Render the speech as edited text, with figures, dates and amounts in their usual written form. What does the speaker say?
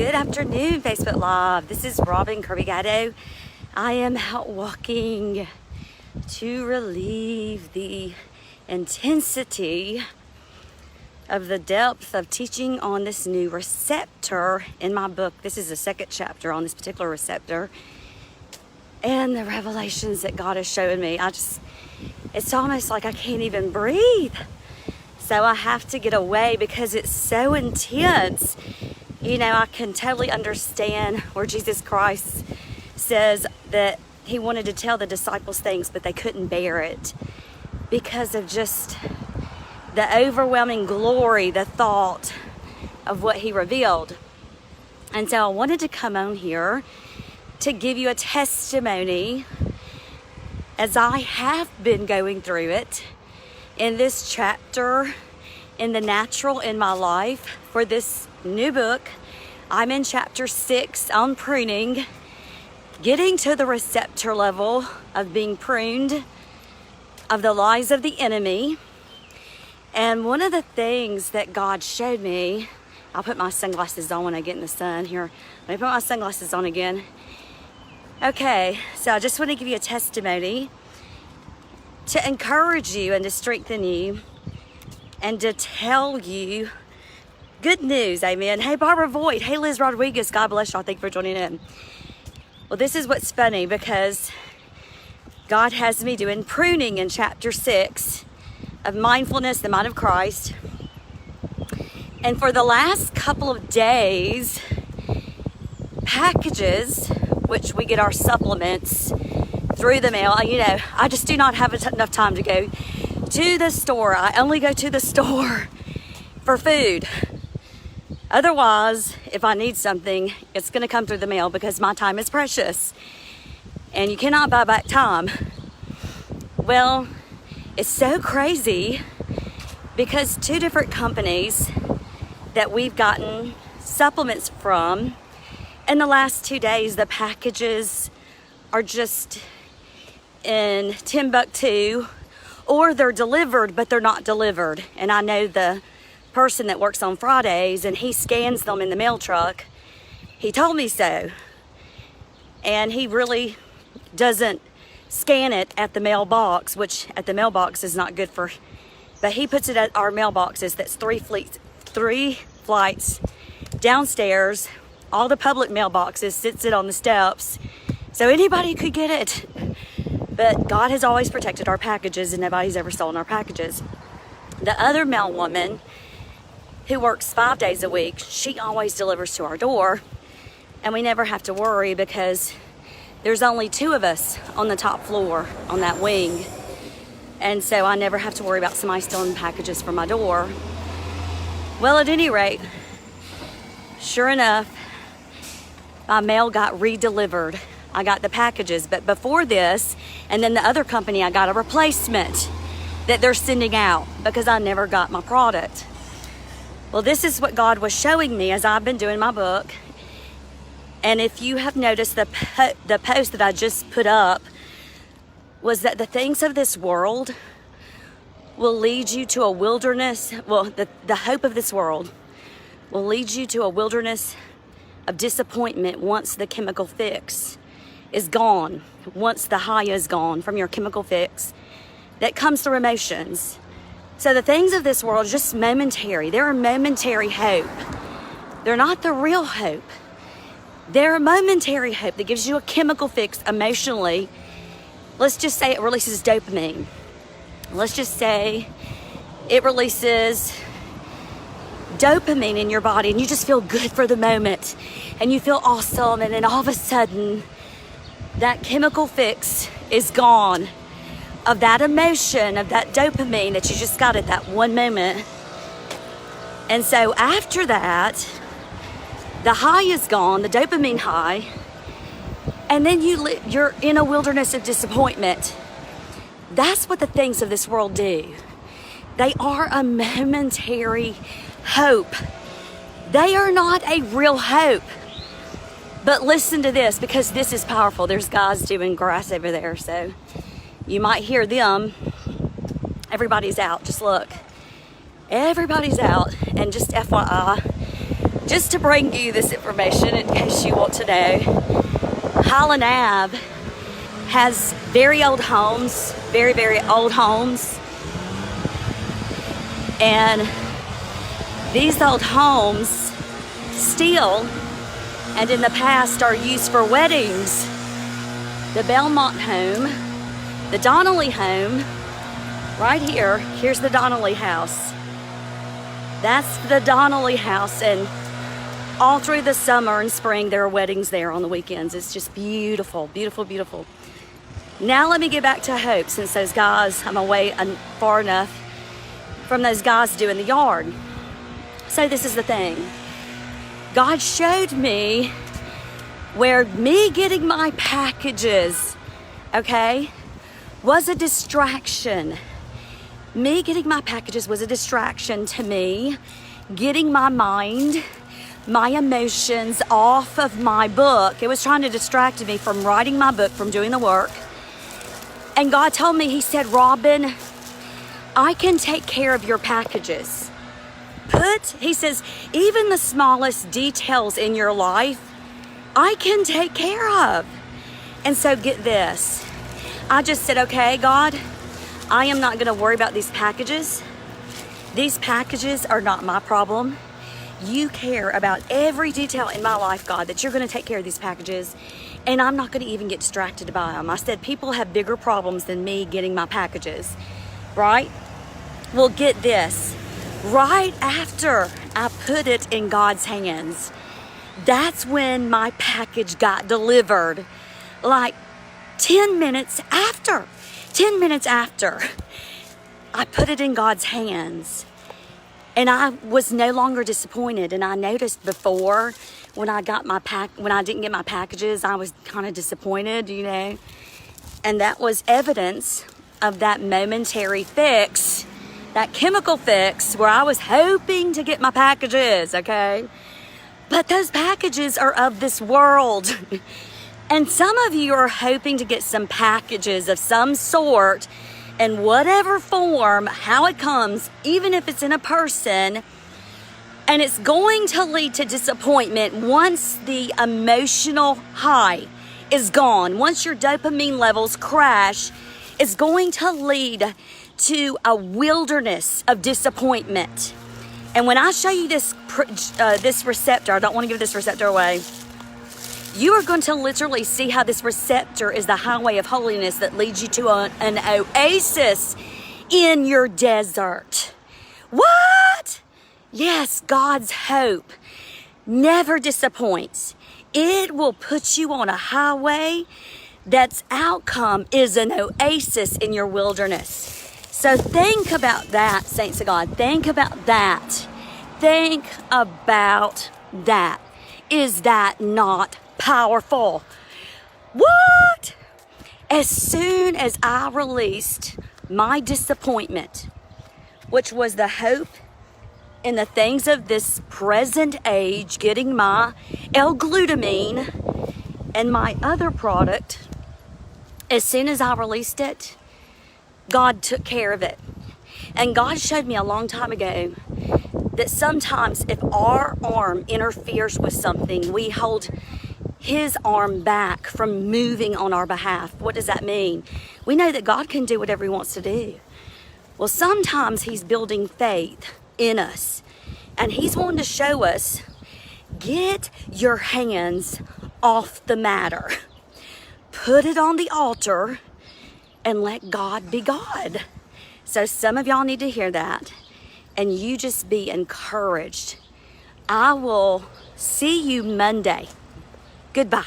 Good afternoon, Facebook Live. This is Robin Kirby Gatto. I am out walking to relieve the intensity of the depth of teaching on this new receptor in my book. This is the second chapter on this particular receptor and the revelations that God has shown me. It's almost like I can't even breathe. So I have to get away because it's so intense. You know, I can totally understand where Jesus Christ says that he wanted to tell the disciples things, but they couldn't bear it because of just the overwhelming glory, the thought of what he revealed. And so I wanted to come on here to give you a testimony as I have been going through it in this chapter in the natural in my life for this new book. I'm in chapter 6 on pruning, getting to the receptor level of being pruned of the lies of the enemy. And one of the things that God showed me, I'll put my sunglasses on when I get in the sun here. Let me put my sunglasses on again. Okay, so I just want to give you a testimony to encourage you and to strengthen you and to tell you good news, amen. Hey, Barbara Voigt. Hey, Liz Rodriguez. God bless y'all. Thank you for joining in. Well, this is what's funny because God has me doing pruning in chapter 6 of mindfulness, the mind of Christ. And for the last couple of days, packages, which we get our supplements through the mail. You know, I just do not have enough time to go to the store. I only go to the store for food. Otherwise, if I need something, it's going to come through the mail because my time is precious. And you cannot buy back time. Well, it's so crazy because 2 different companies that we've gotten supplements from, in the last 2 days, the packages are just in Timbuktu, or they're delivered, but they're not delivered. And I know the person that works on Fridays and he scans them in the mail truck. He told me so. And he really doesn't scan it at the mailbox, which at the mailbox is not good for, but he puts it at our mailboxes. That's 3 flights downstairs. All the public mailboxes, sits it on the steps. So anybody could get it. But God has always protected our packages and nobody's ever stolen our packages. The other mail woman who works 5 days a week, she always delivers to our door. And we never have to worry because there's only 2 of us on the top floor on that wing. And so I never have to worry about somebody stealing packages from my door. Well, at any rate, sure enough, my mail got re-delivered. I got the packages, but before this, and then the other company, I got a replacement that they're sending out because I never got my product. Well, this is what God was showing me as I've been doing my book. And if you have noticed, the post that I just put up was that the things of this world will lead you to a wilderness. Well, the hope of this world will lead you to a wilderness of disappointment once the chemical fix is gone, once the high is gone from your chemical fix that comes through emotions. So the things of this world are just momentary. They're a momentary hope. They're not the real hope. They're a momentary hope that gives you a chemical fix emotionally. Let's just say it releases dopamine. Let's just say it releases dopamine in your body and you just feel good for the moment and you feel awesome, and then all of a sudden that chemical fix is gone of that emotion, of that dopamine that you just got at that one moment. And so after that, the high is gone, the dopamine high, and then you're in a wilderness of disappointment. That's what the things of this world do. They are a momentary hope. They are not a real hope. But listen to this, because this is powerful. There's guys doing grass over there, so you might hear them. Everybody's out. Just look. Everybody's out. And just FYI, just to bring you this information in case you want to know, Highland Ave has very old homes, very, very old homes. And these old homes still, and in the past, are used for weddings. The Belmont home, the Donnelly home, right here, here's the Donnelly house. That's the Donnelly house, and all through the summer and spring, there are weddings there on the weekends. It's just beautiful, beautiful, beautiful. Now let me get back to Hope, since those guys, I'm away far enough from those guys doing the yard. So this is the thing. God showed me where me getting my packages, okay, was a distraction. Me getting my packages was a distraction to me getting my mind, my emotions off of my book. It was trying to distract me from writing my book, from doing the work. And God told me, he said, Robin, I can take care of your packages. He says, even the smallest details in your life, I can take care of. And so get this. I just said, okay, God, I am not going to worry about these packages. These packages are not my problem. You care about every detail in my life, God, that you're going to take care of these packages. And I'm not going to even get distracted by them. I said, people have bigger problems than me getting my packages, right? Well, get this. Right after I put it in God's hands, that's when my package got delivered. Like 10 minutes after. 10 minutes after I put it in God's hands. And I was no longer disappointed. And I noticed before when I didn't get my packages, I was kind of disappointed, you know. And that was evidence of that momentary fix, that chemical fix where I was hoping to get my packages, okay? But those packages are of this world. And some of you are hoping to get some packages of some sort, in whatever form, how it comes, even if it's in a person, and it's going to lead to disappointment once the emotional high is gone. Once your dopamine levels crash, it's going to lead to a wilderness of disappointment. And when I show you this receptor, I don't want to give this receptor away, you are going to literally see how this receptor is the highway of holiness that leads you to an oasis in your desert. What? Yes, God's hope never disappoints. It will put you on a highway that's outcome is an oasis in your wilderness. So think about that, saints of God. Think about that. Think about that. Is that not powerful? What? As soon as I released my disappointment, which was the hope in the things of this present age, getting my L-glutamine and my other product, as soon as I released it, God took care of it. And God showed me a long time ago that sometimes if our arm interferes with something, we hold his arm back from moving on our behalf. What does that mean? We know that God can do whatever he wants to do. Well, sometimes he's building faith in us, and he's wanting to show us, get your hands off the matter. Put it on the altar and let God be God. So some of y'all need to hear that, and you just be encouraged. I will see you Monday. Goodbye.